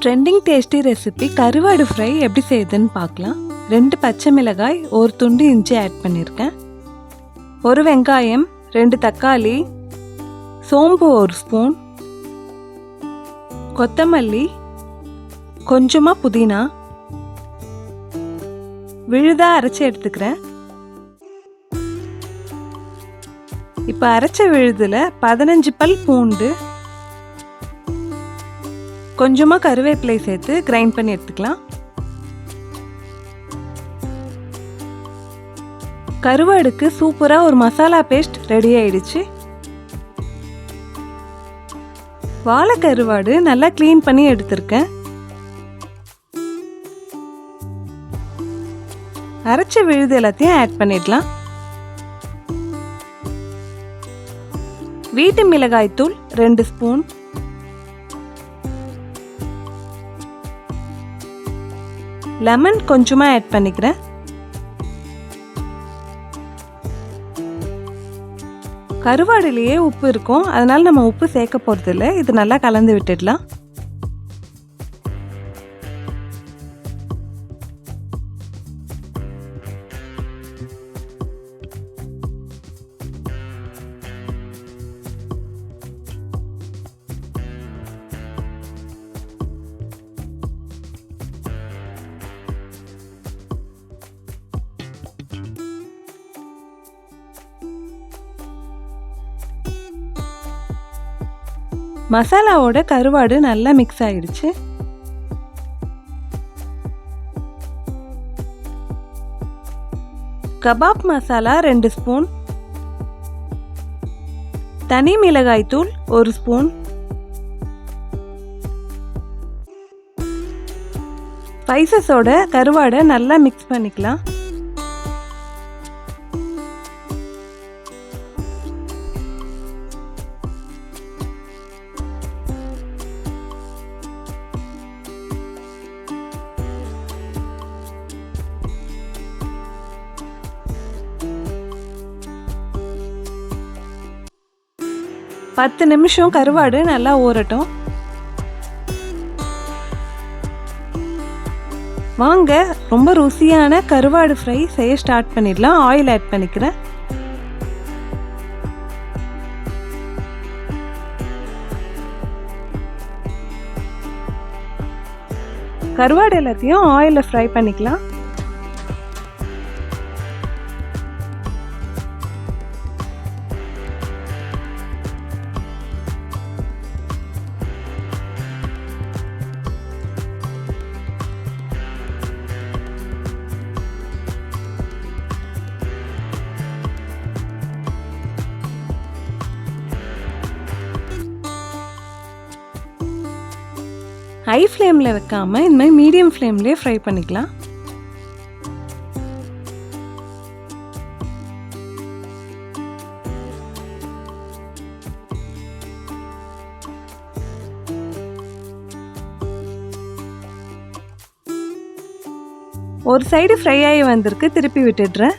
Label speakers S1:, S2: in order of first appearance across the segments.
S1: Trending tasty recipe கருவாடு fry எப்படி செய்யுதுன்னு பார்க்கலாம். 2 பச்சை மிளகாய், 1 துண்டு இஞ்சி ஆட் பண்ணியிருக்கேன். 1 வெங்காயம், 2 தக்காளி, சோம்பு 1 ஸ்பூன், கொத்தமல்லி, கொஞ்சமாக புதினா, விழுதாக அரைச்சி எடுத்துக்கிறேன். இப்போ அரைச்ச விழுதில் 15 பல் பூண்டு, கொஞ்சமாக கருவேப்பிலை சேர்த்து கிரைண்ட் பண்ணி எடுத்துக்கலாம். கருவாடுக்கு சூப்பராக ஒரு மசாலா பேஸ்ட் ரெடி ஆயிடுச்சு. வாழை கருவாடு நல்லா க்ளீன் பண்ணி எடுத்திருக்கேன். அரைச்ச விழுது எல்லாத்தையும் ஆட் பண்ணிடலாம். வீட்டு மிளகாய் தூள் 2 ஸ்பூன், லெமன் கொஞ்சமாக ஆட் பண்ணிக்கிறேன். கருவாடுலேயே உப்பு இருக்கும், அதனால நம்ம உப்பு சேர்க்க போகிறதில்ல. இது நல்லா கலந்து விட்டுடலாம். மசாலாவோட கருவாடு நல்லா மிக்ஸ் ஆயிடுச்சு. கபாப் மசாலா 2 ஸ்பூன், தனி மிளகாய் தூள் 1 ஸ்பூன், ஸ்பைசஸோட கருவாடை நல்லா மிக்ஸ் பண்ணிக்கலாம். பத்து நிமிஷம் கருவாடு நல்லா ஊறட்டும். வாங்க ரொம்ப ருசியான கருவாடு ஃப்ரை செய்ய ஸ்டார்ட் பண்ணிடலாம். ஆயில் ஆட் பண்ணிக்கிறேன். கருவாடு எல்லாத்தையும் ஆயிலில் ஃப்ரை பண்ணிக்கலாம். ஹை ஃப்ளேமில் வைக்காமல் இந்த மாதிரி மீடியம் ஃப்ளேம்லேயே ஃப்ரை பண்ணிக்கலாம். ஒரு சைடு ஃப்ரை ஆகி வந்திருக்கு, திருப்பி விட்டுடுறேன்.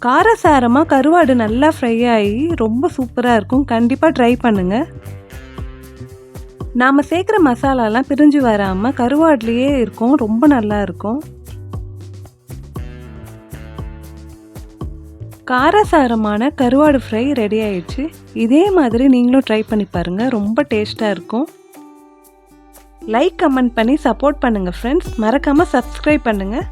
S1: காரசாரமாக கருவாடு நல்லா ஃப்ரை ஆகி ரொம்ப சூப்பராக இருக்கும். கண்டிப்பாக ட்ரை பண்ணுங்கள். நாம் சேர்க்குற மசாலாலாம் பிரிஞ்சு வராமல் கருவாடுலேயே இருக்கும், ரொம்ப நல்லா இருக்கும். காரசாரமான கருவாடு ஃப்ரை ரெடி ஆயிடுச்சு. இதே மாதிரி நீங்களும் ட்ரை பண்ணி பாருங்கள், ரொம்ப டேஸ்ட்டாக இருக்கும். லைக் கமெண்ட் பண்ணி சப்போர்ட் பண்ணுங்கள் ஃப்ரெண்ட்ஸ். மறக்காமல் சப்ஸ்கிரைப் பண்ணுங்கள்.